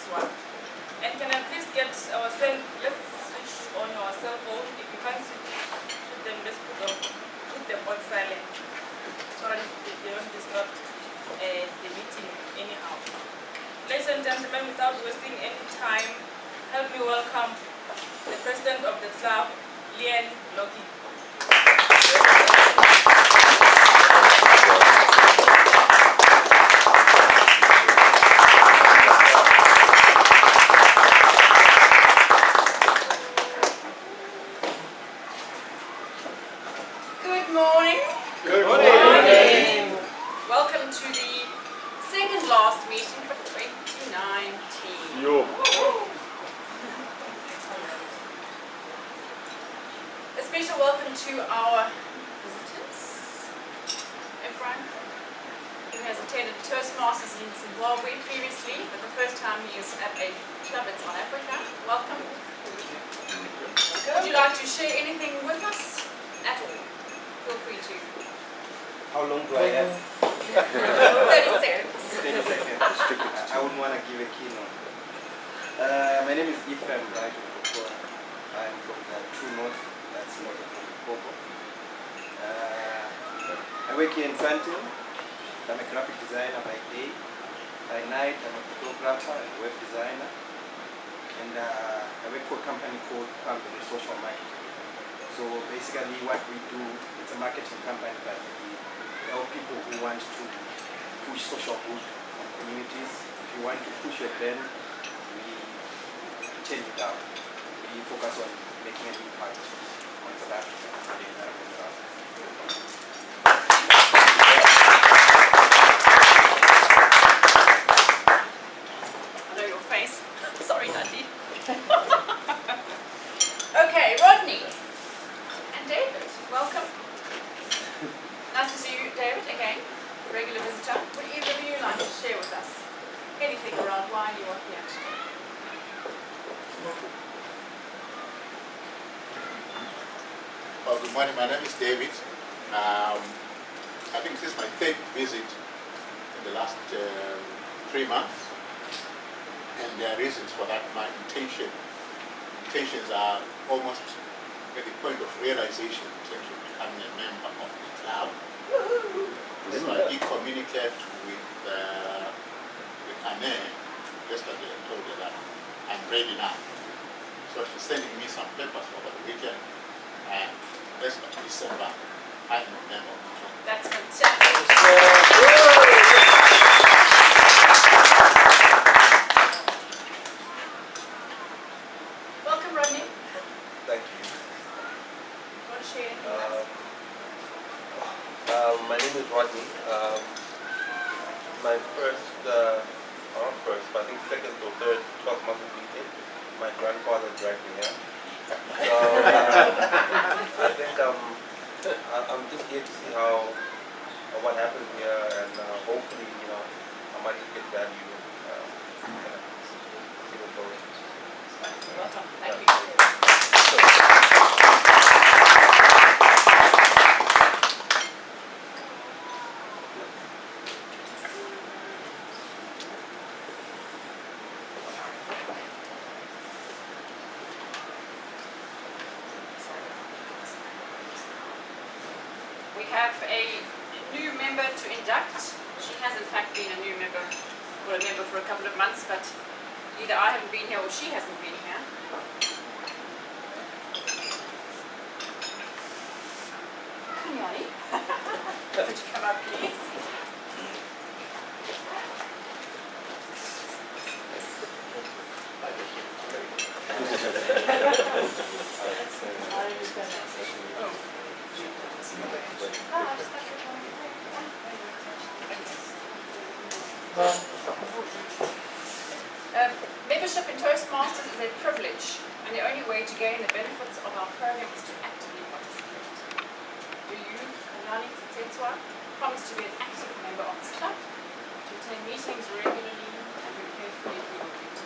Senswa. And can I please get our let's switch on our cell phone. If you can't switch them, just put them on silent so that they don't disrupt the meeting anyhow. Ladies and gentlemen, without wasting any time, help me welcome the president of the club, Lien Loki. Good morning. Good morning. Welcome to the second last meeting for 2019. Yo. A special welcome to our visitors. Efrain, who has attended Toastmasters in Zimbabwe previously, but the first time he is at a club in South Africa. Welcome. Would you like to share anything with us at all? Feel free to. How long do I have? 30 seconds. 30 seconds. I wouldn't want to give a keynote. My name is Ephraim Brighton Kokora. I'm from the True North, that's north of Limpopo. I work here in Sandton. I'm a graphic designer by day. By night, I'm a photographer and web designer. And I work for a company called Family Social Marketing. So basically what we do, it's a marketing company, but we help people who want to push social good on communities. If you want to push your brand, we change it out. We focus on making an impact on South Africa. I know your face. Sorry, Nandi. Okay, Rodney and David, welcome. Nice to see you, David, again, regular visitor. Would either of you like to share with us anything around why you are here today? Well, good morning. My name is David. I think this is my third visit in the last 3 months. And there are reasons for that. My intentions are almost at the point of realization in terms of becoming a member of the club. So I did communicate with Anne yesterday and told her that I'm ready now. So she's sending me some papers over the weekend. And that's December, I'm a member of the club. That's fantastic. Welcome, Rodney. Thank you. Want to share anything else? My name is Rodney. My first, not first, but I think second or third 12 months of meeting, my grandfather dragged me here. So I think I'm just here to see how what happens here, and hopefully, I might just get value. See what goes. Welcome. Thank you. We have a new member to induct. She has in fact been a new member, or a member for a couple of months, but either I haven't been here or she hasn't been here. Kunyani, would you come up please? Membership in Toastmasters is a privilege, and the only way to gain the benefits of our program is to actively participate. Do you, Nani Tsetswa, promise to be an active member of this club, to attend meetings regularly, and prepare for your duties?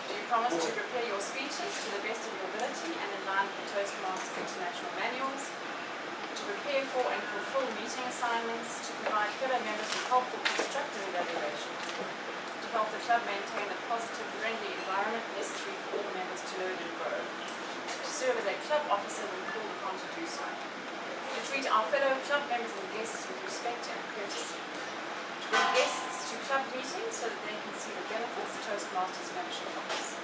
Do you promise to prepare your speeches to the best of your ability and in line with the Toastmasters International Manuals, to prepare for and fulfill meeting assignments, to provide fellow members with helpful constructive evaluations, to help the club maintain a positive, friendly environment necessary for all members to learn and grow. To serve as a club officer when called upon to do so. To treat our fellow club members and guests with respect and courtesy. To bring guests to club meetings so that they can see the benefits Toastmasters membership offers.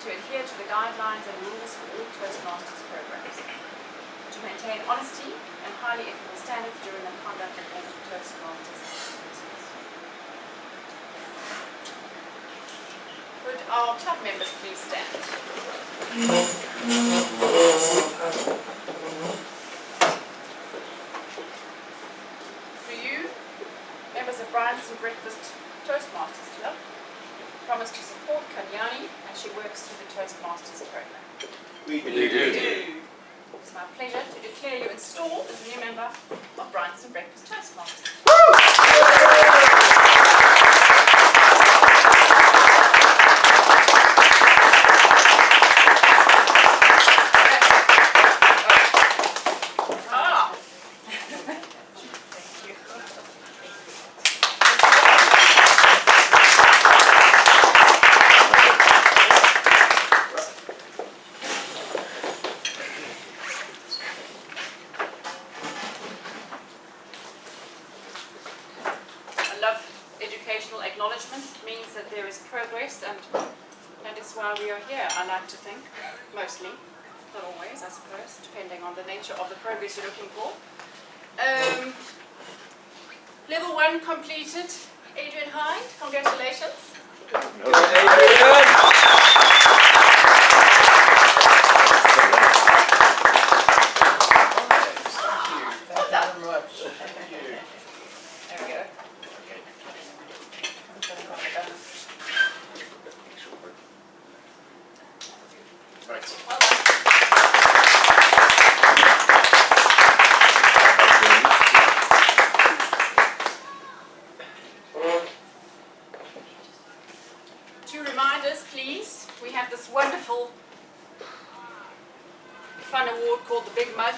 To adhere to the guidelines and rules for all Toastmasters programs. To maintain honesty and highly ethical standards during the conduct of all Toastmasters activities. Would our club members please stand? Do you, members of Bryanston Breakfast Toastmasters Club, promise to support Kalyani as she works through the Toastmasters program? We do. It's my pleasure to declare you installed as a new member of Bryanston Breakfast Toastmasters. Ah. Thank you. I love educational acknowledgements. It means that there is progress, and that is why we are here, I like to think, mostly. Not always, I suppose, depending on the nature of the progress you're looking for. Level 1 completed. Adrian Hyde, congratulations. There we go. Well done. Two reminders, please. We have this wonderful fun award called the Big Mug.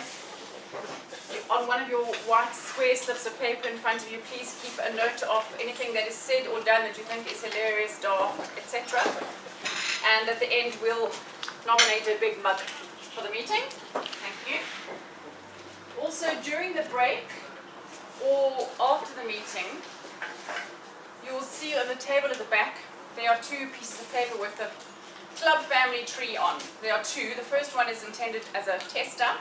On one of your white square slips of paper in front of you, please keep a note of anything that is said or done that you think is hilarious, daft, etc. And at the end, we'll nominate a big mug for the meeting. Thank you. Also, during the break or after the meeting, you will see on the table at the back, there are two pieces of paper with the club family tree on. There are two. The first one is intended as a tester.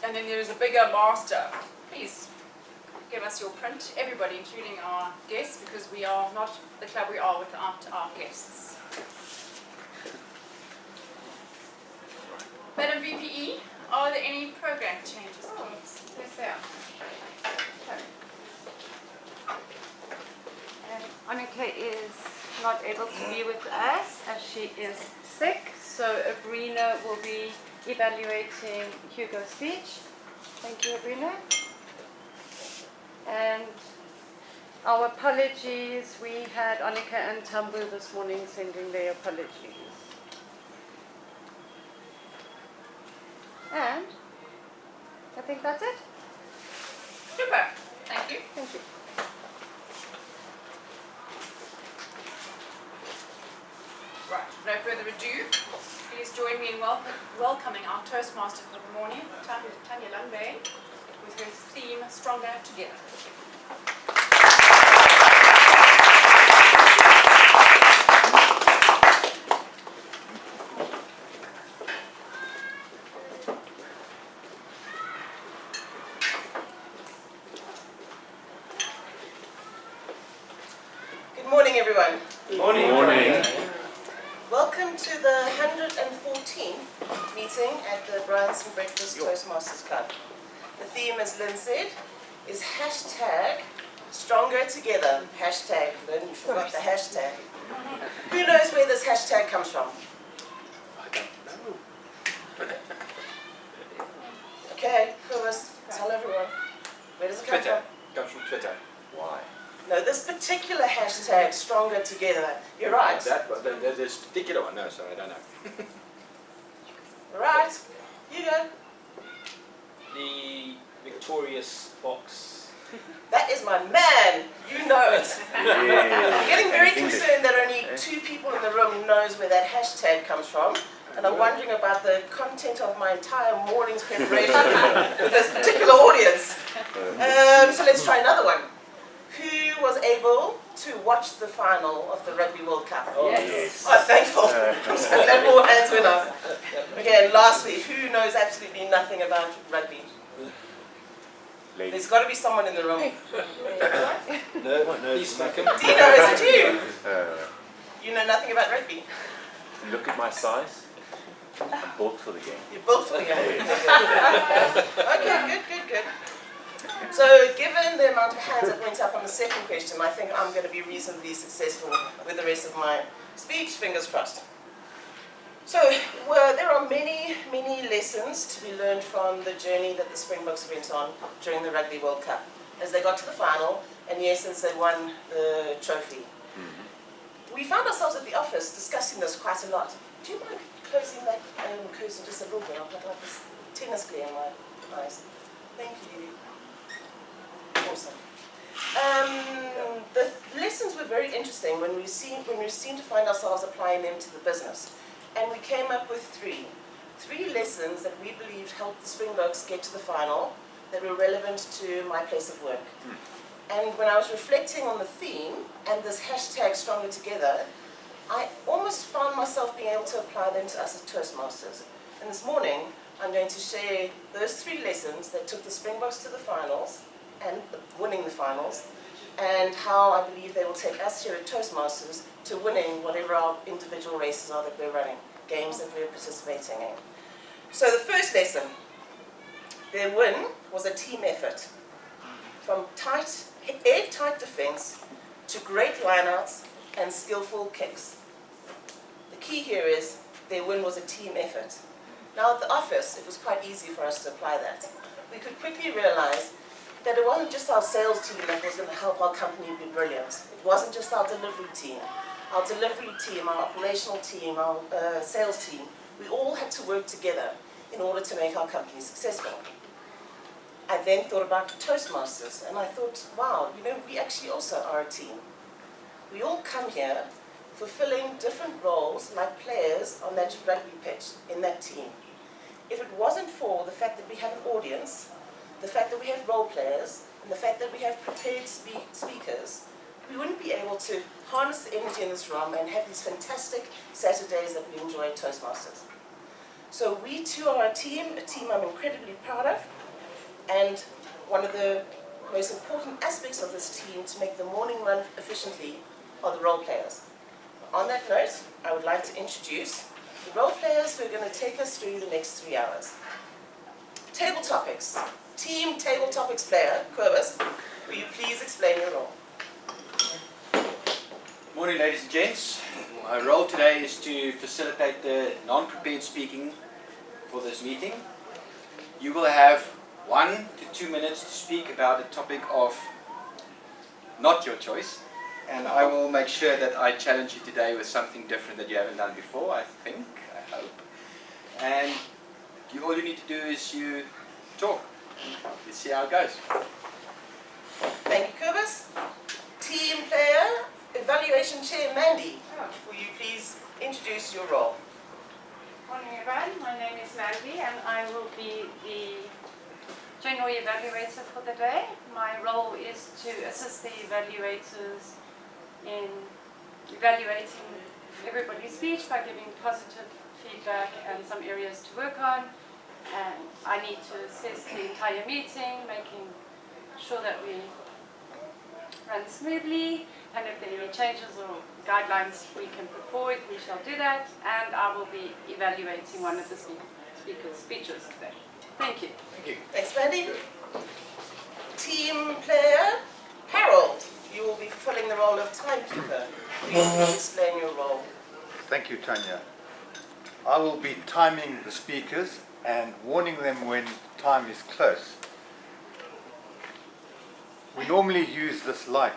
And then there is a bigger master. Please give us your print, everybody, including our guests, because we are not the club we are without our guests. Madam VPE, are there any program changes, please? Yes, there are. Annika is not able to be with us as she is sick, so Abrina will be evaluating Hugo's speech. Thank you, Abrina. And our apologies, we had Annika and Tambu this morning sending their apologies. And I think that's it. Super. Thank you. Thank you. Right, no further ado. Please join me in welcoming our Toastmaster for the morning, Tanya Lundberg, with her theme, Stronger Together. Good morning, everyone. Morning. Welcome to the 114th meeting at the Bryanston Breakfast Toastmasters Club. The theme, as Lynn said, is hashtag stronger together. Hashtag, Lynn, you forgot the hashtag. Who knows where this hashtag comes from? I don't know. Okay, Kobus, tell everyone. Where does it come from? Comes from Twitter. Why? No, this particular hashtag, stronger together. You're right. This particular one, no, so I don't know. Right. You go. The victorious box That is my man. You know it. I'm getting very concerned that only 2 people in the room knows where that hashtag comes from. And I'm wondering about the content of my entire morning's preparation with this particular audience. So let's try another one. Who was able to watch the final of the Rugby World Cup? Yes. I'm thankful. I'm so glad more hands went up. Okay, and lastly, who knows absolutely nothing about rugby? There's got to be someone in the room. Peacemaker. Dino, is it you? You know nothing about rugby? Look at my size. I'm built for the game. You're both for the game. Okay, good. So given the amount of hands that went up on the second question, I think I'm going to be reasonably successful with the rest of my speech, fingers crossed. So there are many lessons to be learned from the journey that the Springboks went on during the Rugby World Cup as they got to the final, and yes, as they won the trophy. We found ourselves at the office discussing this quite a lot. Do you mind closing that curtain just a little bit? I've got like this tennis glare in my eyes. Thank you. Awesome. The lessons were very interesting when we seemed to find ourselves applying them to the business. And we came up with three lessons that we believed helped the Springboks get to the final that were relevant to my place of work. And when I was reflecting on the theme and this hashtag Stronger Together, I almost found myself being able to apply them to us as Toastmasters. And this morning, I'm going to share those 3 lessons that took the Springboks to the finals and winning the finals, and how I believe they will take us here at Toastmasters to winning whatever our individual races are that we're running, games that we're participating in. So the first lesson, their win was a team effort. From airtight defense to great lineouts and skillful kicks. The key here is their win was a team effort. Now at the office, it was quite easy for us to apply that. We could quickly realize that it wasn't just our sales team that was going to help our company be brilliant. It wasn't just our delivery team. Our delivery team, our operational team, our sales team, we all had to work together in order to make our company successful. I then thought about Toastmasters, and I thought, wow, we actually also are a team. We all come here fulfilling different roles like players on that rugby pitch in that team. If it wasn't for the fact that we have an audience, the fact that we have role players, and the fact that we have prepared speakers, we wouldn't be able to harness the energy in this room and have these fantastic Saturdays that we enjoy at Toastmasters. So we too are a team I'm incredibly proud of, and one of the most important aspects of this team to make the morning run efficiently are the role players. On that note, I would like to introduce the role players who are going to take us through the next 3 hours. Table topics. Team table topics player, Kobus, will you please explain your role? Morning, ladies and gents. My role today is to facilitate the non-prepared speaking for this meeting. You will have 1 to 2 minutes to speak about a topic of not your choice, and I will make sure that I challenge you today with something different that you haven't done before, I hope. And all you need to do is you talk. Let's see how it goes. Thank you, Kobus. Team player, evaluation chair Mandy, will you please introduce your role? Morning everyone, my name is Mandy and I will be the general evaluator for the day. My role is to assist the evaluators in evaluating everybody's speech by giving positive feedback and some areas to work on. And I need to assess the entire meeting, making sure that we run smoothly, and if there are any changes or guidelines we can put forward, we shall do that, and I will be evaluating one of the speakers' speeches today. Thank you. Thank you. Thanks, Mandy. Team player, Harold, you will be fulfilling the role of timekeeper. Will you please explain your role? Thank you, Tanya. I will be timing the speakers and warning them when time is close. We normally use this light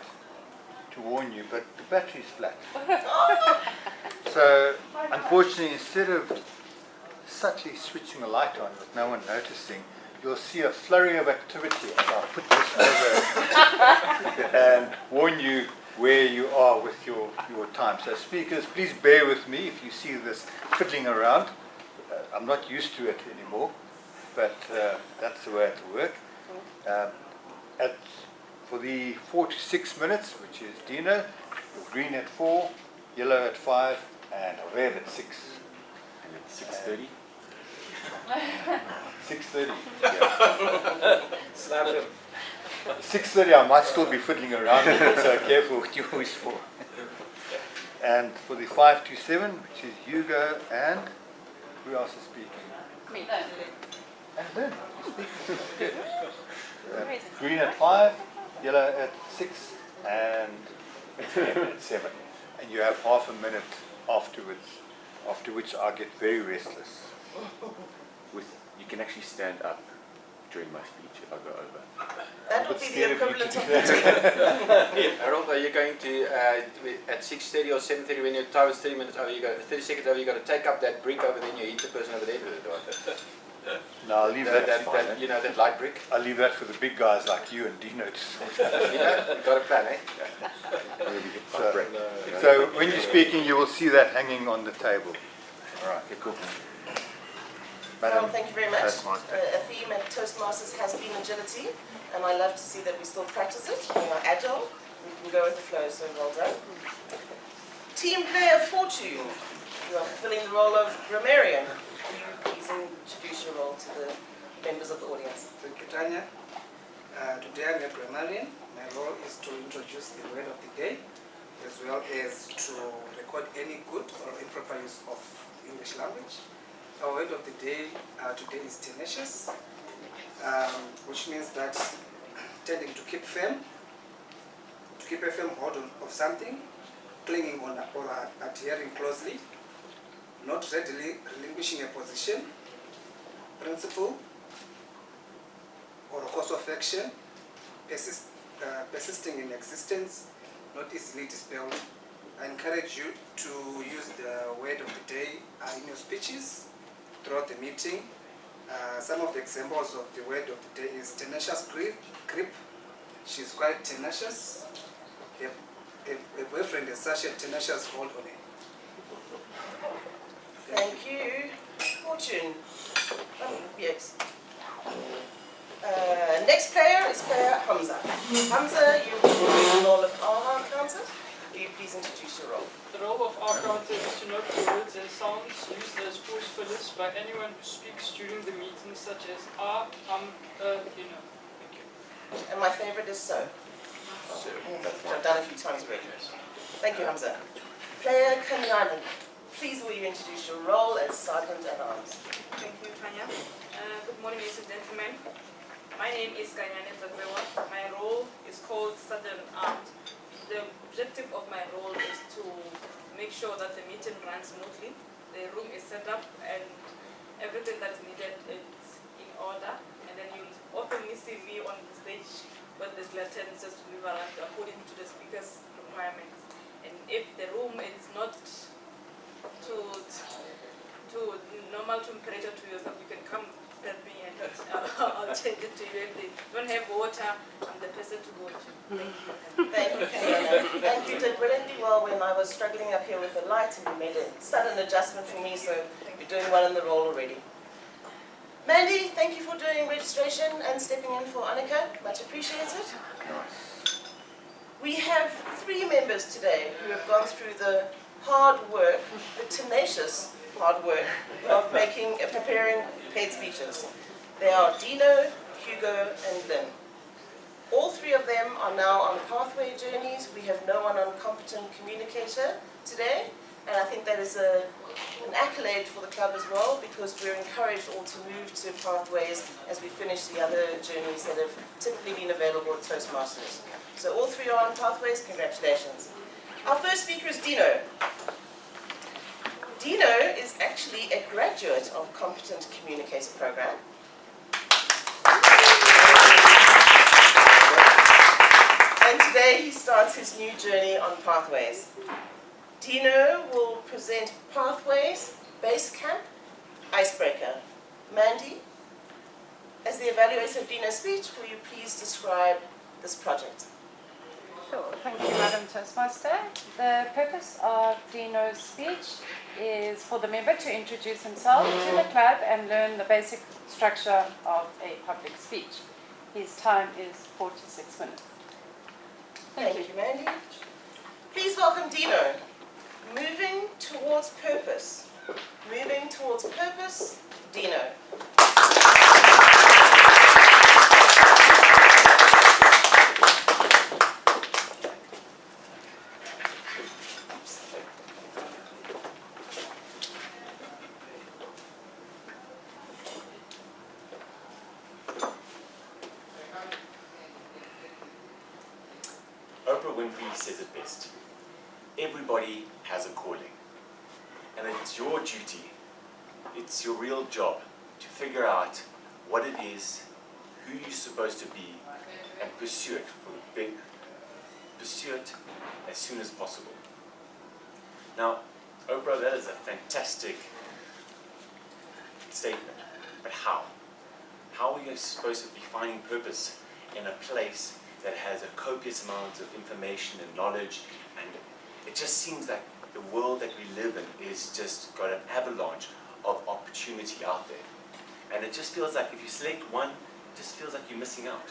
to warn you, but the battery's flat. So, unfortunately, instead of subtly switching the light on with no one noticing, you'll see a flurry of activity as I put this over and warn you where you are with your time. So speakers, please bear with me if you see this fiddling around. I'm not used to it anymore, but that's the way it'll work. For the 4 to 6 minutes, which is Dino, green at 4, yellow at 5, and red at 6. And it's 6:30. 6:30. Slap him. 6:30 I might still be fiddling around, so careful what you wish for. And for the 5 to 7, which is Hugo and who else is speaking? Me. And Lynn. Good. Green at 5, yellow at 6, and red at 7. And you have half a minute afterwards, after which I get very restless. You can actually stand up during my speech if I go over. That would be the equivalent of Harold, are you going to, at 6:30 or 7:30 when your time is 30 minutes over, 30 seconds over, you've got to take up that brick over there and you hit the person over there with it, right? No, I'll leave that. You know, that light brick? I'll leave that for the big guys like you and Dino to sort out. You know, you've got a plan, eh? So when you're speaking, you will see that hanging on the table. All right. Okay, cool. Well, thank you very much. Toastmaster. A theme at Toastmasters has been agility, and I love to see that we still practice it. We are agile, we can go with the flow, so well done. Team player Fortune, you are fulfilling the role of grammarian. Can you please introduce your role to the members of the audience? Thank you, Tanya. Today I'm a grammarian. My role is to introduce the word of the day, as well as to record any good or improper use of English language. Our word of the day today is tenacious, which means that tending to keep firm, to keep a firm hold of something, clinging on or adhering closely, not readily relinquishing a position, principle, or a course of action, persisting in existence, not easily dispelled. I encourage you to use the word of the day in your speeches throughout the meeting. Some of the examples of the word of the day is tenacious grip. She's quite tenacious. A boyfriend is such a tenacious hold on it. Thank you. Fortune. Yes. Next player is player Hamza. Hamza, you will be the role of our counter. Will you please introduce your role? The role of our counter is to note the words and sounds used as pause fillers by anyone who speaks during the meeting, such as you know. Thank you. And my favorite is so. Which I've done a few times already. Thank you, Hamza. Player Kanyani, please will you introduce your role as Sergeant at Arms? Thank you, Tanya. Good morning, ladies and gentlemen. My name is Kanyane Zazewa. My role is called Sergeant at Arms. The objective of my role is to make sure that the meeting runs smoothly, the room is set up, and everything that is needed is in order. And then you often see me on the stage with the lieutenant just to move around according to the speaker's requirements. And if the room is not to normal temperature to yourself, you can come tell me and I'll change it to you. If they don't have water, I'm the person to go to. Thank you. Thank you, Kanyana. And you did brilliantly well when I was struggling up here with the light, and you made a sudden adjustment for me, so you're doing well in the role already. Mandy, thank you for doing registration and stepping in for Annika. Much appreciated. We have 3 members today who have gone through the hard work, the tenacious hard work of preparing paid speeches. They are Dino, Hugo, and Lynn. All 3 of them are now on pathway journeys. We have no one on competent communicator today, and I think that is an accolade for the club as well, because we're encouraged all to move to pathways as we finish the other journeys that have typically been available at Toastmasters. So all 3 are on pathways. Congratulations. Our first speaker is Dino. Dino is actually a graduate of Competent Communicator Program. And today he starts his new journey on Pathways. Dino will present Pathways, Base Camp, Icebreaker. Mandy? As the evaluator of Dino's speech, will you please describe this project? Sure, thank you, Madam Toastmaster. The purpose of Dino's speech is for the member to introduce himself to the club and learn the basic structure of a public speech. His time is 4 to 6 minutes. Thank you, Mandy. Please welcome Dino. Moving towards purpose. Moving towards purpose, Dino. Oprah Winfrey says it best. Everybody has a calling. And it's your duty, it's your real job to figure out what it is, who you're supposed to be, and pursue it as soon as possible. Now, Oprah, that is a fantastic statement, but how? How are you supposed to be finding purpose in a place that has a copious amount of information and knowledge, and it just seems like the world that we live in is just got an avalanche of opportunity out there. And it just feels like if you select one, it just feels like you're missing out.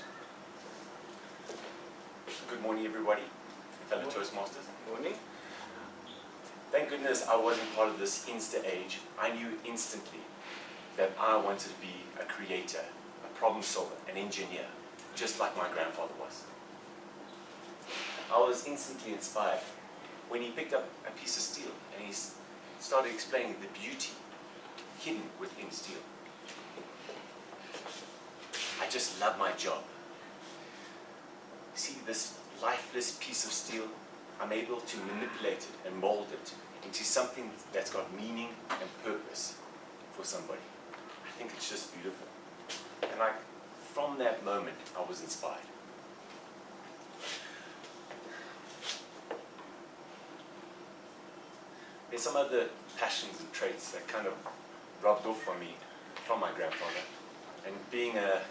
Good morning, everybody, fellow Toastmasters. Morning. Thank goodness I wasn't part of this Insta age. I knew instantly that I wanted to be a creator, a problem solver, an engineer, just like my grandfather was. I was instantly inspired when he picked up a piece of steel and he started explaining the beauty hidden within steel. I just love my job. See this lifeless piece of steel? I'm able to manipulate it and mold it into something that's got meaning and purpose for somebody. I think it's just beautiful. And from that moment, I was inspired. There's some other passions and traits that kind of rubbed off on me from my grandfather. And being a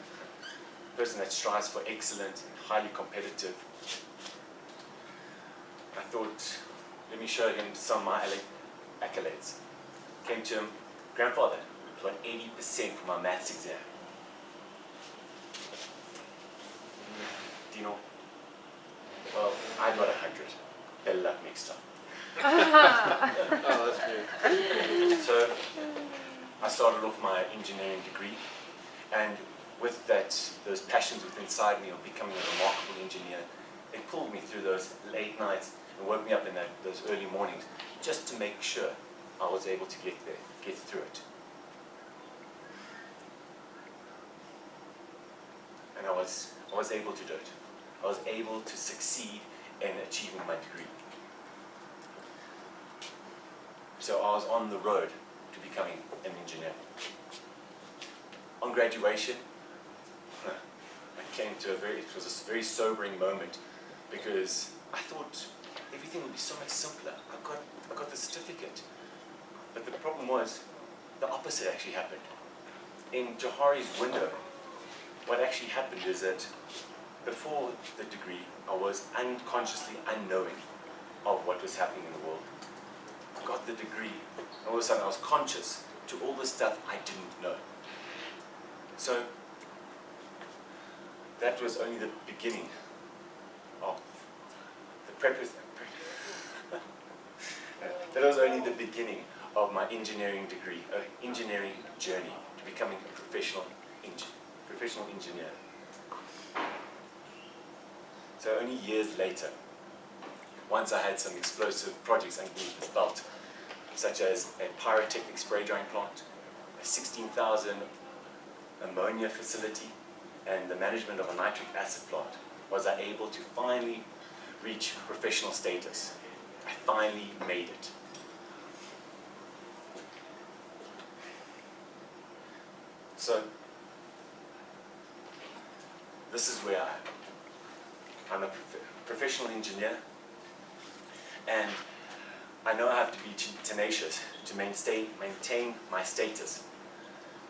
person that strives for excellence and highly competitive, I thought, let me show him some of my accolades. Came to him, grandfather, I got 80% for my maths exam. Dino, well, I got 100. Better luck next time. Oh, that's good. So I started off my engineering degree, and with those passions within inside me of becoming a remarkable engineer, they pulled me through those late nights and woke me up in those early mornings just to make sure I was able to get there, get through it. And I was able to do it. I was able to succeed in achieving my degree. So I was on the road to becoming an engineer. On graduation, I came to it was a very sobering moment because I thought everything would be so much simpler. I got the certificate. But the problem was, the opposite actually happened. In Johari's window, what actually happened is that before the degree, I was unconsciously unknowing of what was happening in the world. I got the degree, and all of a sudden I was conscious to all the stuff I didn't know. So that was only the beginning of the that was only the beginning of my engineering degree, engineering journey to becoming a professional engineer. So only years later, once I had some explosive projects underneath this belt, such as a pyrotechnic spray drying plant, a 16,000 ammonia facility, and the management of a nitric acid plant, was I able to finally reach professional status. I finally made it. So, this is where I am. I'm a professional engineer, and I know I have to be tenacious to maintain my status.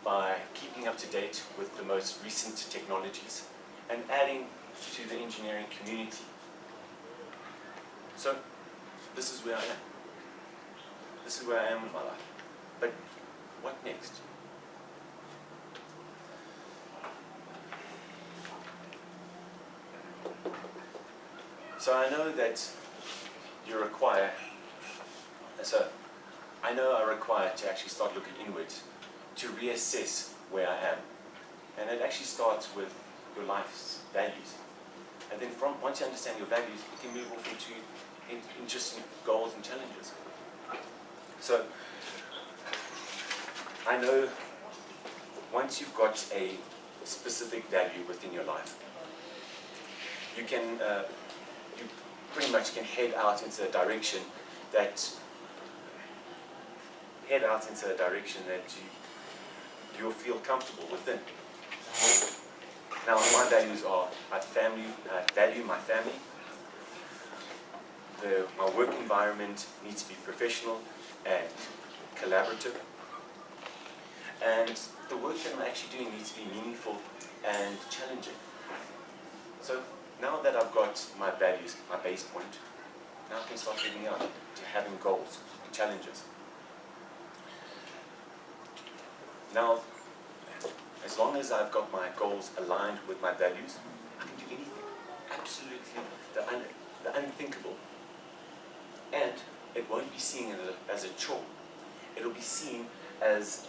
by keeping up to date with the most recent technologies and adding to the engineering community. So, this is where I am. This is where I am in my life. But what next? So I know that you require, I require to actually start looking inwards, to reassess where I am. And it actually starts with your life's values. And then once you understand your values, you can move off into interesting goals and challenges. So, I know once you've got a specific value within your life, you can, you pretty much can head out into a direction that you'll feel comfortable within. Now, my values are, I value my family. My work environment needs to be professional and collaborative. And the work that I'm actually doing needs to be meaningful and challenging. So now that I've got my values, my base point, now I can start getting out to having goals and challenges. Now, as long as I've got my goals aligned with my values, I can do anything. Absolutely. The unthinkable. And it won't be seen as a chore. It'll be seen as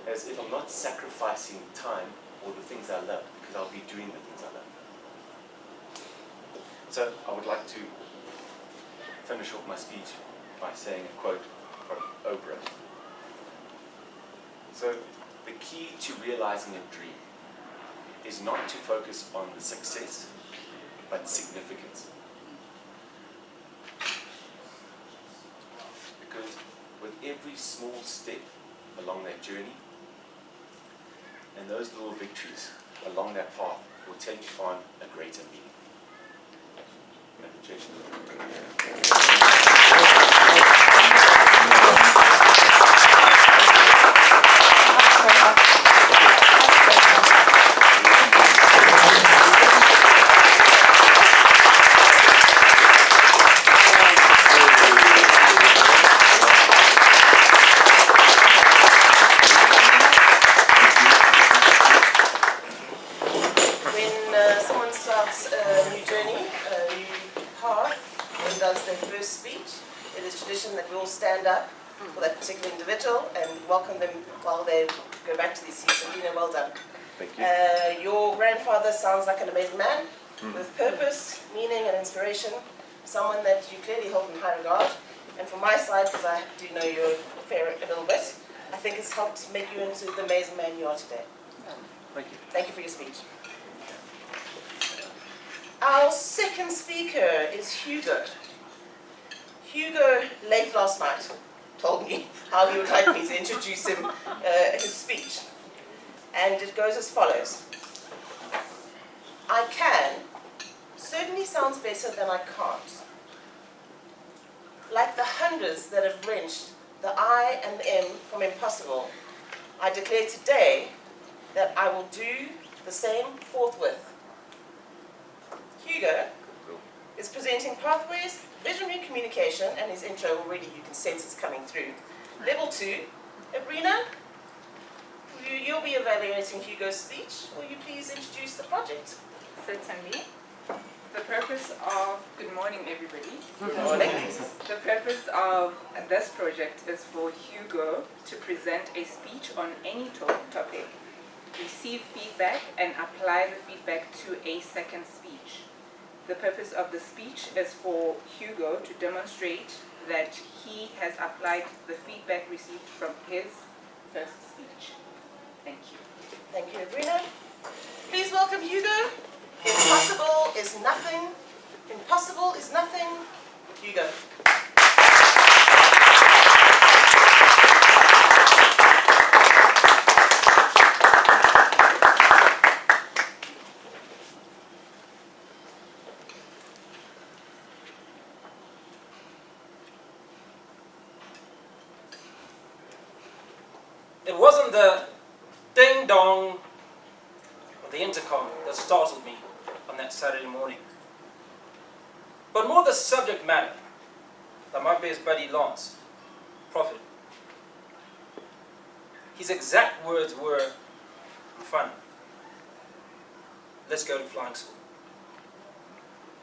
if I'm not sacrificing time or the things I love, because I'll be doing the things I love. So I would like to finish off my speech by saying a quote from Oprah. So the key to realizing a dream is not to focus on the success, but significance. Because with every small step along that journey, and those little victories along that path will take on a greater meaning. Stand up for that particular individual and welcome them while they go back to these seats. So, well done. Thank you. Your grandfather sounds like an amazing man with purpose, meaning, and inspiration. Someone that you clearly hold in high regard. And from my side, because I do know you a little bit, I think it's helped make you into the amazing man you are today. Thank you. Thank you for your speech. Our second speaker is Hugo. Hugo, late last night, told me how he would like me to introduce him, his speech. And it goes as follows. I can certainly sounds better than I can't. Like the hundreds that have wrenched the I and the M from impossible, I declare today that I will do the same forthwith. Hugo is presenting Pathways, Visionary Communication, and his intro already you can sense it's coming through. Level 2. Abrina, you'll be evaluating Hugo's speech. Will you please introduce the project? Certainly. The purpose of, good morning everybody. Good morning. The purpose of this project is for Hugo to present a speech on any topic, receive feedback, and apply the feedback to a second speech. The purpose of the speech is for Hugo to demonstrate that he has applied the feedback received from his first speech. Thank you. Thank you, Abrina. Please welcome Hugo. Impossible is nothing. Impossible is nothing. Hugo. It wasn't the ding dong of the intercom that startled me on that Saturday morning, but more the subject matter that my best buddy Lance, Prophet, his exact words were, "Fun. Let's go to flying school."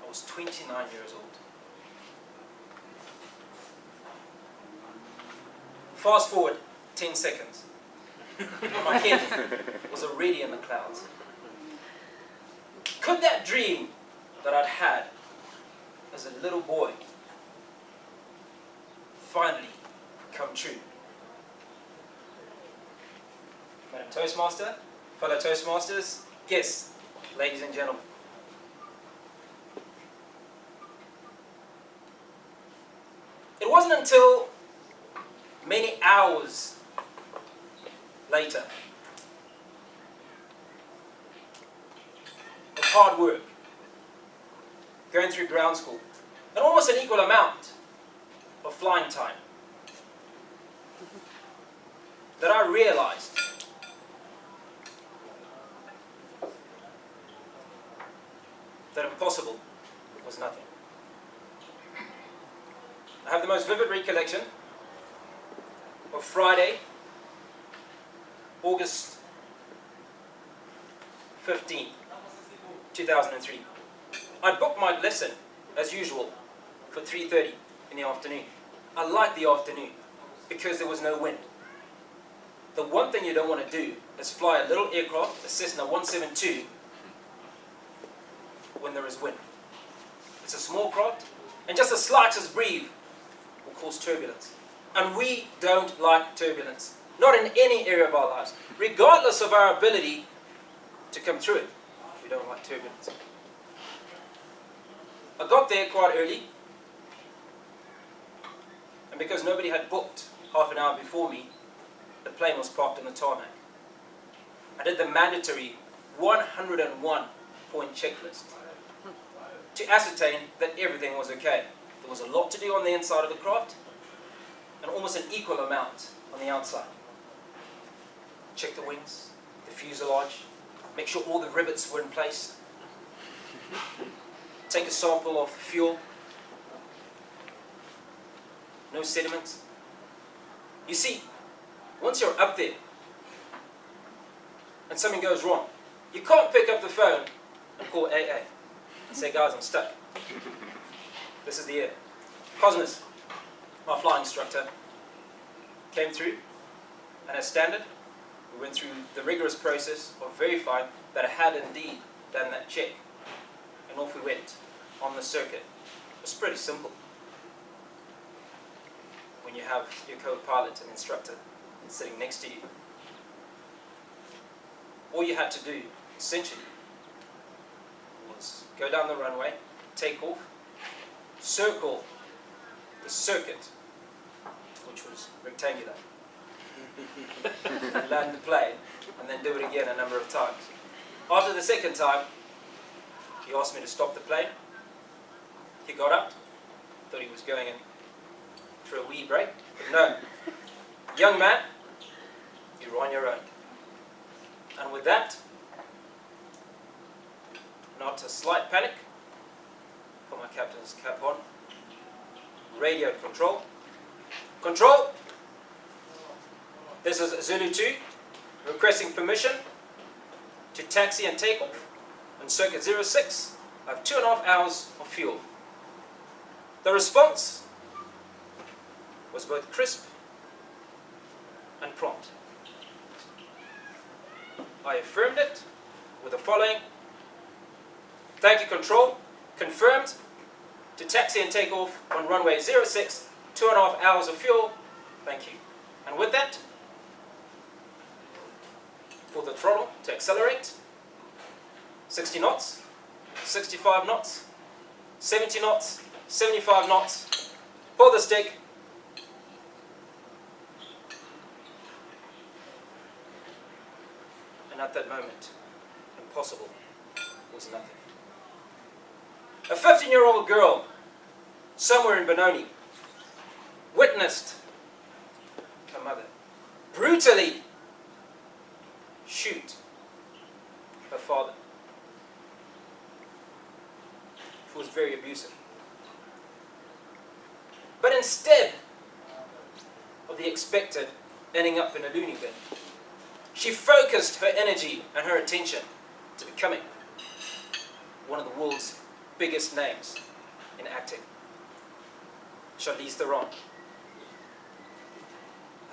I was 29 years old. Fast forward 10 seconds. My head was already in the clouds. Could that dream that I'd had as a little boy finally come true? Madam Toastmaster, fellow Toastmasters, guests, ladies and gentlemen. It wasn't until many hours later of hard work, going through ground school, and almost an equal amount of flying time, that I realized that impossible was nothing. I have the most vivid recollection of Friday, August 15, 2003. I booked my lesson, as usual, for 3:30 in the afternoon. I liked the afternoon because there was no wind. The one thing you don't want to do is fly a little aircraft, a Cessna 172, when there is wind. It's a small craft, and just the slightest breeze will cause turbulence. And we don't like turbulence, not in any area of our lives. Regardless of our ability to come through it, we don't like turbulence. I got there quite early, and because nobody had booked half an hour before me, the plane was parked on the tarmac. I did the mandatory 101-point checklist to ascertain that everything was okay. There was a lot to do on the inside of the craft, and almost an equal amount on the outside. Check the wings, the fuselage, make sure all the rivets were in place. Take a sample of fuel. No sediments. You see, once you're up there and something goes wrong, you can't pick up the phone and call AA and say, "Guys, I'm stuck. This is the air." Cosmos, my flying instructor, came through, and as standard, we went through the rigorous process of verifying that I had indeed done that check. And off we went on the circuit. It was pretty simple when you have your co-pilot and instructor sitting next to you. All you had to do, essentially, was go down the runway, take off, circle the circuit, which was rectangular, land the plane, and then do it again a number of times. After the second time, he asked me to stop the plane. He got up, thought he was going in for a wee break, but no. Young man, you're on your own. And with that, not a slight panic, put my captain's cap on, radio control. Control, this is Zulu 2, requesting permission to taxi and take off on circuit 06. I have 2.5 hours of fuel. The response was both crisp and prompt. I affirmed it with the following: "Thank you, control. Confirmed to taxi and take off on runway 06, 2.5 hours of fuel. Thank you." And with that, pull the throttle to accelerate. 60 knots, 65 knots, 70 knots, 75 knots. Pull the stick. And at that moment, impossible was nothing. A 15-year-old girl, somewhere in Benoni, witnessed her mother brutally shoot her father, who was very abusive. But instead of the expected ending up in a loony bin, she focused her energy and her attention to becoming one of the world's biggest names in acting. Charlize Theron.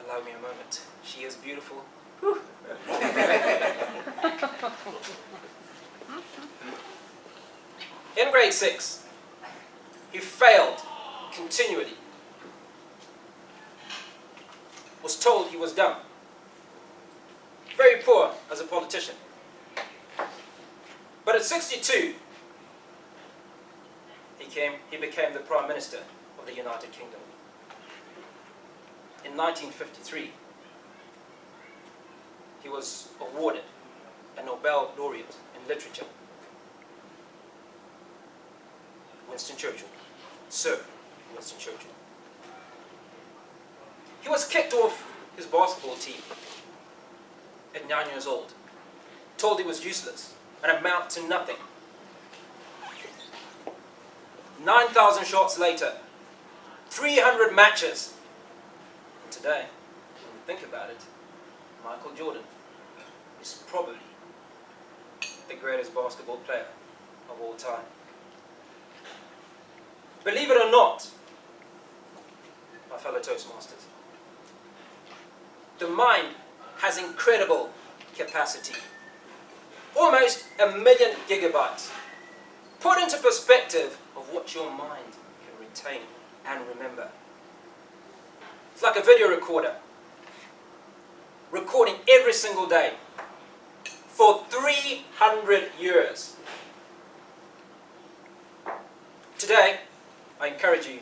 Allow me a moment. She is beautiful. Whew. In grade 6, he failed continually. Was told he was dumb. Very poor as a politician. But at 62, he became the Prime Minister of the United Kingdom. In 1953, he was awarded a Nobel laureate in literature. Winston Churchill, Sir Winston Churchill. He was kicked off his basketball team at 9 years old, told he was useless and amount to nothing. 9,000 shots later, 300 matches. And today, when you think about it, Michael Jordan is probably the greatest basketball player of all time. Believe it or not, my fellow Toastmasters, the mind has incredible capacity. Almost 1 million gigabytes. Put into perspective of what your mind can retain and remember. It's like a video recorder, recording every single day for 300 years. Today, I encourage you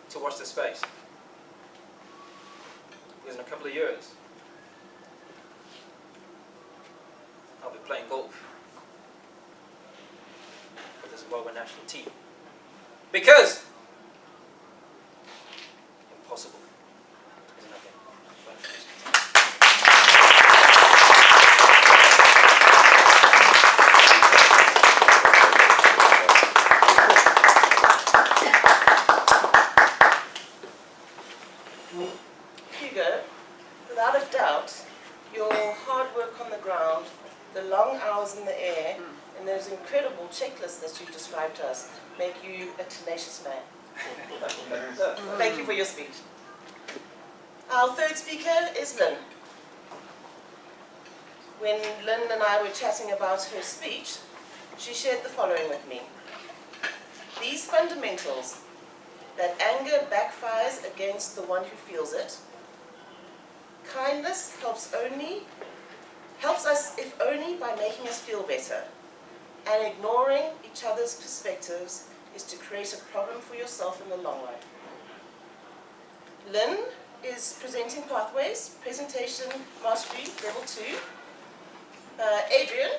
to watch this space. Because in a couple of years, I'll be playing golf for the Zimbabwe national team. Because impossible is nothing. Hugo, without a doubt, your hard work on the ground, the long hours in the air, and those incredible checklists that you described to us make you a tenacious man. Thank you for your speech. Our third speaker is Lynn. When Lynn and I were chatting about her speech, she shared the following with me. These fundamentals, that anger backfires against the one who feels it, kindness helps us if only by making us feel better, and ignoring each other's perspectives is to create a problem for yourself in the long run. Lynn is presenting Pathways, Presentation Mastery Level 2. Adrian,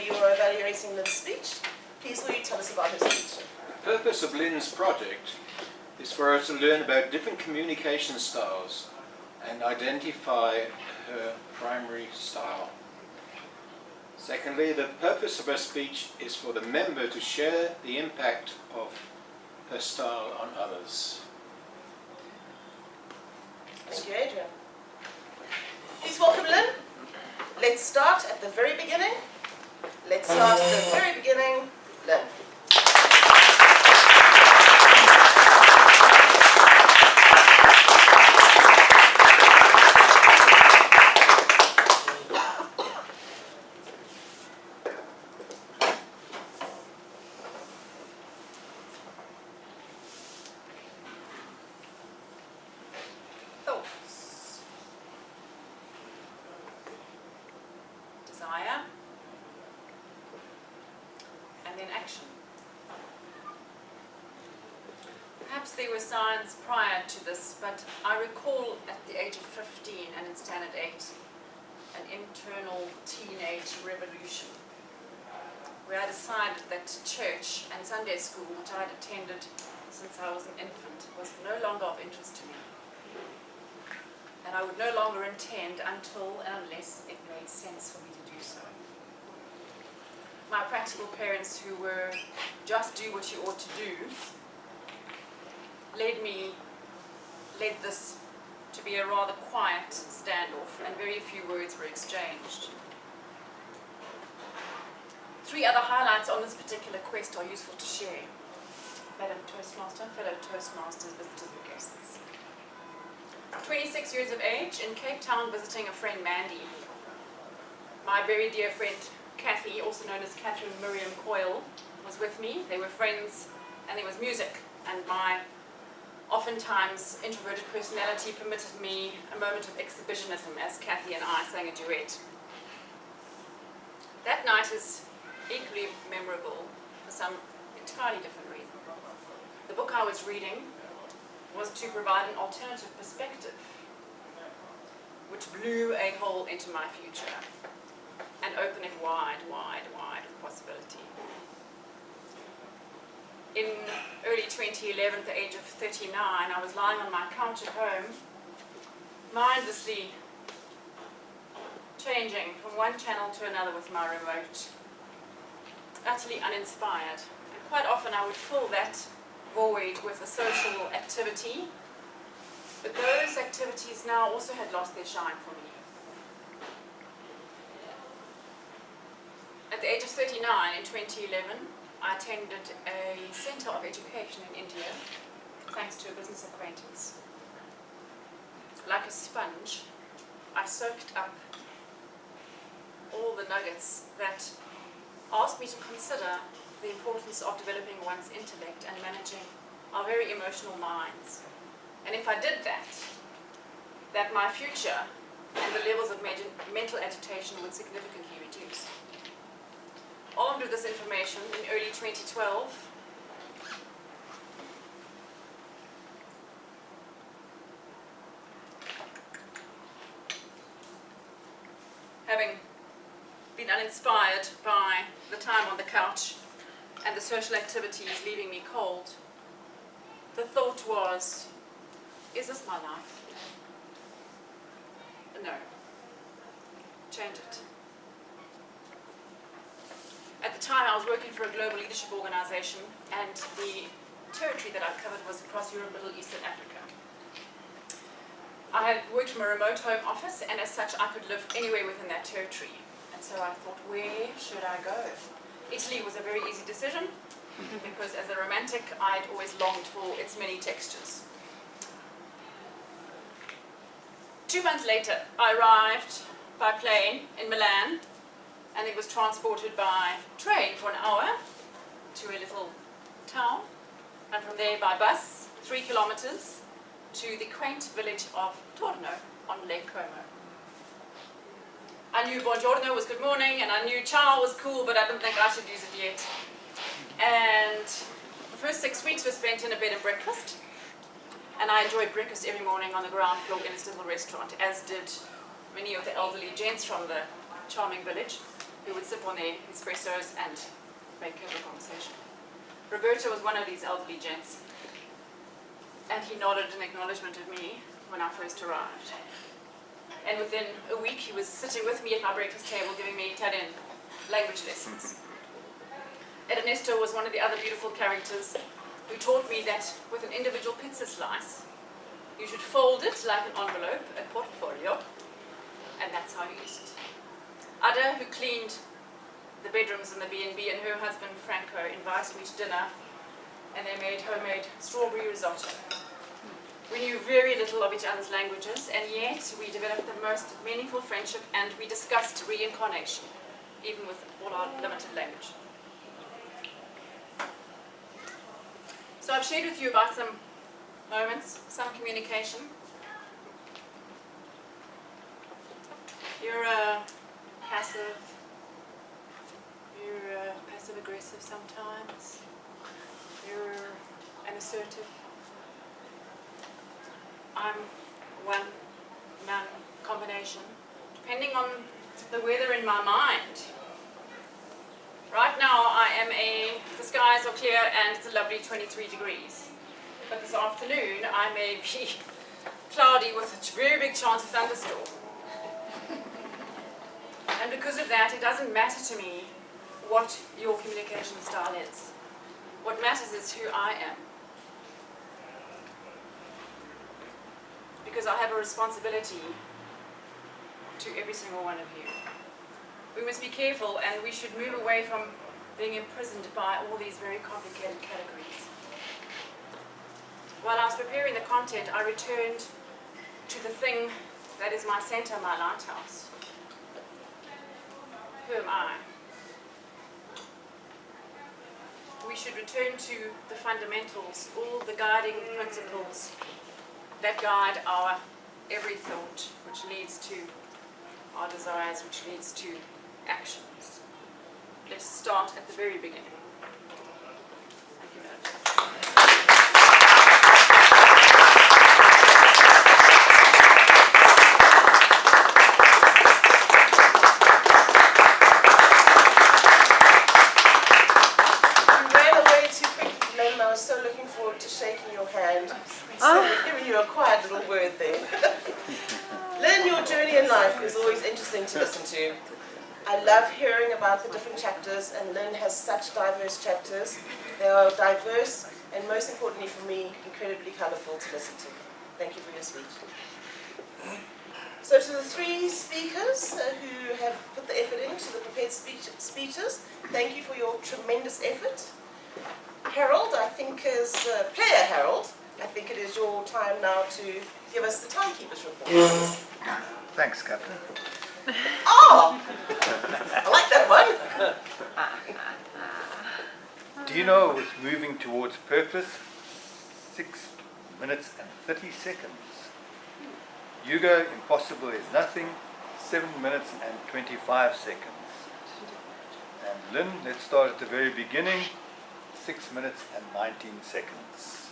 you are evaluating Lynn's speech. Please will you tell us about her speech? The purpose of Lynn's project is for her to learn about different communication styles and identify her primary style. Secondly, the purpose of her speech is for the member to share the impact of her style on others. Thank you, Adrian. Please welcome Lynn. Let's start at the very beginning. Let's start at the very beginning. Lynn. Thoughts. Desire. And then action. Perhaps there were signs prior to this, but I recall at the age of 15 and in Standard 8, an internal teenage revolution, where I decided that church and Sunday school, which I had attended since I was an infant, was no longer of interest to me. And I would no longer attend until and unless it made sense for me to do so. My practical parents, who were just do what you ought to do, led this to be a rather quiet standoff, and very few words were exchanged. 3 other highlights on this particular quest are useful to share. Madam Toastmaster, fellow Toastmasters, visitors and guests. 26 years of age, in Cape Town visiting a friend Mandy. My very dear friend Kathy, also known as Catherine Miriam Coyle, was with me. They were friends, and there was music, and my oftentimes introverted personality permitted me a moment of exhibitionism as Kathy and I sang a duet. That night is equally memorable for some entirely different reason. The book I was reading was to provide an alternative perspective, which blew a hole into my future and opened it wide, wide, wide with possibility. In early 2011, at the age of 39, I was lying on my couch at home, mindlessly changing from one channel to another with my remote, utterly uninspired. And quite often I would fill that void with a social activity, but those activities now also had lost their shine for me. At the age of 39 in 2011, I attended a centre of education in India, thanks to a business acquaintance. Like a sponge, I soaked up all the nuggets that asked me to consider the importance of developing one's intellect and managing our very emotional minds. And if I did that my future and the levels of mental agitation would significantly reduce. Armed with this information, in early 2012, having been uninspired by the time on the couch and the social activities leaving me cold, the thought was, is this my life? No. Change it. At the time, I was working for a global leadership organization, and the territory that I covered was across Europe, Middle East, and Africa. I had worked from a remote home office, and as such, I could live anywhere within that territory. And so I thought, where should I go? Italy was a very easy decision, because as a romantic, I'd always longed for its many textures. 2 months later, I arrived by plane in Milan, and it was transported by train for an hour to a little town, and from there by bus, 3 kilometers, to the quaint village of Torno on Lake Como. I knew buongiorno was good morning, and I knew ciao was cool, but I didn't think I should use it yet. And the first 6 weeks were spent in a bed and breakfast, and I enjoyed breakfast every morning on the ground floor in this little restaurant, as did many of the elderly gents from the charming village, who would sip on their espressos and make casual conversation. Roberto was one of these elderly gents, and he nodded in acknowledgement of me when I first arrived. And within a week, he was sitting with me at my breakfast table, giving me Italian language lessons. Ernesto was one of the other beautiful characters who taught me that with an individual pizza slice, you should fold it like an envelope, a portfolio, and that's how you use it. Ada, who cleaned the bedrooms in the B&B, and her husband Franco invited me to dinner, and they made homemade strawberry risotto. We knew very little of each other's languages, and yet we developed the most meaningful friendship, and we discussed reincarnation, even with all our limited language. So I've shared with you about some moments, some communication. You're passive-aggressive sometimes. You're an assertive. I'm one-man combination, depending on the weather in my mind. Right now the skies are clear and it's a lovely 23 degrees. But this afternoon I may be cloudy with a very big chance of thunderstorm. And because of that, it doesn't matter to me what your communication style is. What matters is who I am. Because I have a responsibility to every single one of you. We must be careful, and we should move away from being imprisoned by all these very complicated categories. While I was preparing the content, I returned to the thing that is my center, my lighthouse. Who am I? We should return to the fundamentals, all the guiding principles that guide our every thought, which leads to our desires, which leads to actions. Let's start at the very beginning. Thank you very much. I was so looking forward to shaking your hand, so giving you a quiet little word there. Lynn, your journey in life is always interesting to listen to. I love hearing about the different chapters, and Lynn has such diverse chapters. They are diverse, and most importantly for me, incredibly colourful to listen to. Thank you for your speech. So to the three speakers who have put the effort into the prepared speeches, thank you for your tremendous effort. Harold, I think is player Harold. I think it is your time now to give us the timekeeper's report. Thanks, Captain. Oh, I like that one. Do you know with moving towards purpose, 6 minutes and 30 seconds. Hugo, impossible is nothing, 7 minutes and 25 seconds. And Lynn, let's start at the very beginning. 6 minutes and 19 seconds.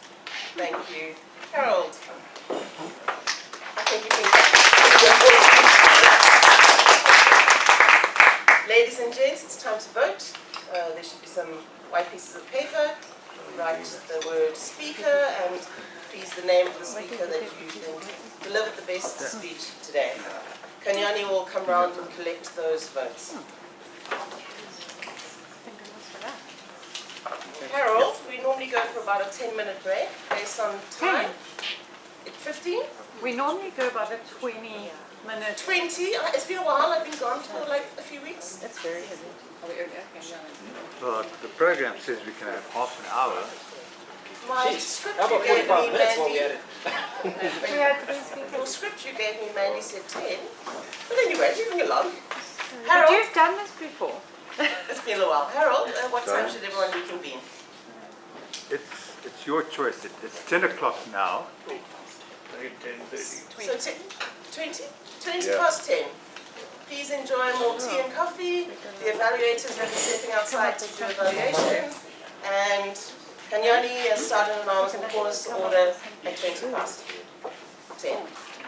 Thank you. Harold. I think you can... Ladies and gents, it's time to vote. There should be some white pieces of paper. Write the word speaker and please the name of the speaker that you think delivered the best speech today. Kanyani will come round and collect those votes. Harold, we normally go for about a 10-minute break based on time. 15? We normally go by the 20 minutes. 20? It's been a while. I've been gone for like a few weeks. That's very heavy. Well, the program says we can have half an hour. My script you gave me, Mandy. Your script you gave me, Mandy, said 10. But anyway, moving along. But Harold, you've done this before. It's been a while. Harold, what time should everyone reconvene? It's your choice. It's 10 o'clock now. So 20 past 10. Please enjoy more tea and coffee. The evaluators will be stepping outside to do evaluation. And Kanyani has started an arms and call us to order at 20 past 10.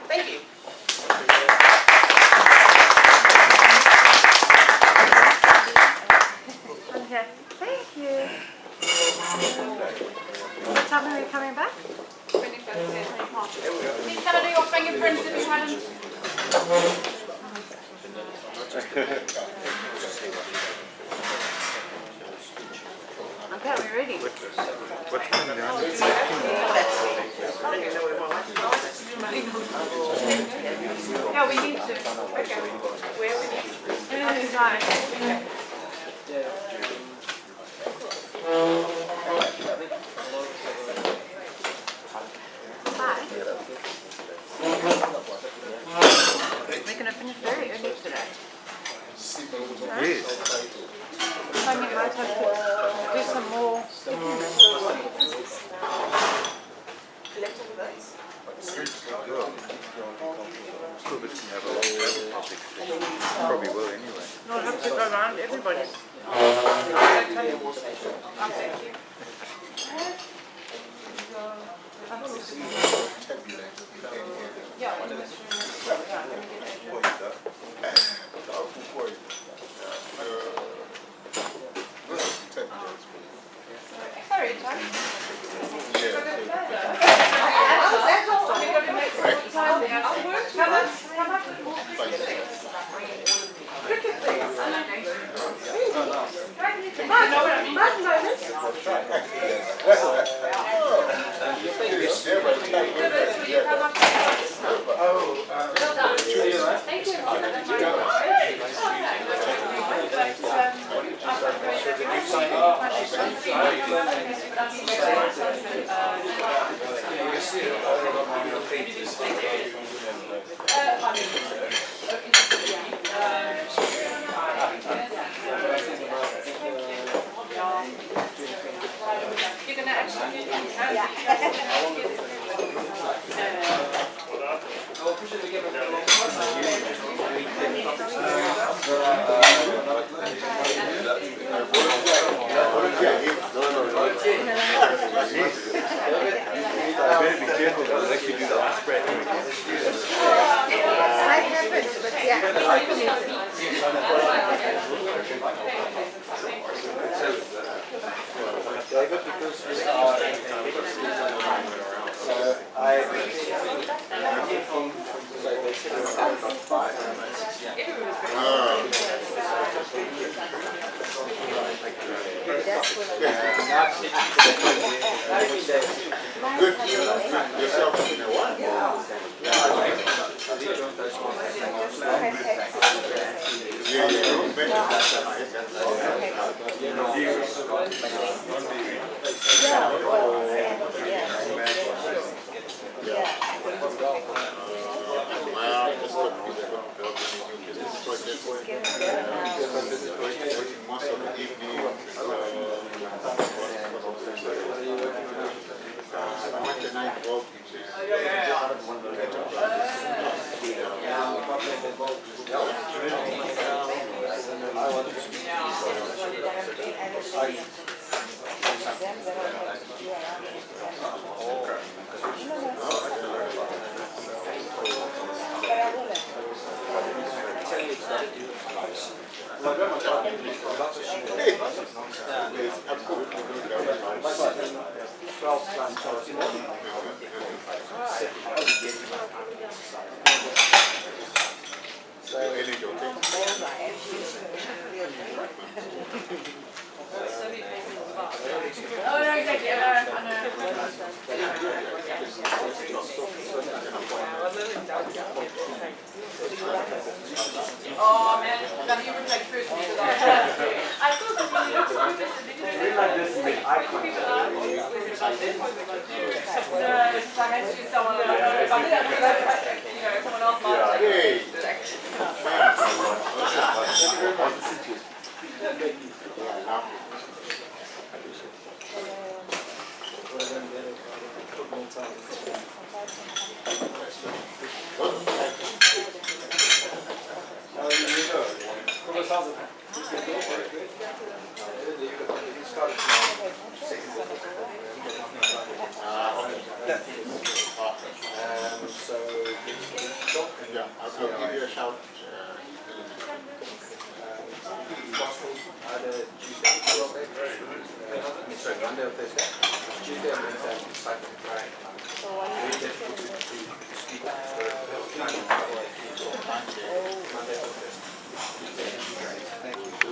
Thank you. Okay, thank you. What time are we coming back? 20 past 10. Please come and do your fingerprints if you haven't. Okay, are we ready? What's going on? Yeah, we need to. Okay. Where are we? Outside. We're going to finish very early today. Yes. So you might have to do some more. Collecting votes? Still bits can have a lot of topics. Probably will anyway. No, I have to go around everybody. Thank you. Yeah, in this room. Yeah, let me get Sorry, John. Come up. You're gonna actually Better be careful, they'll let you do the spread. David, because we are so I from so they said it was about 5 and I'm at 6 Oh man, that you would like first me. I thought that you looked so good. We like this and make eye contact. I had to do someone someone else might I'll give you a shout. Either Tuesday, Monday or Thursday. Tuesday and Wednesday, I'm cycling Friday. Very difficult to speak.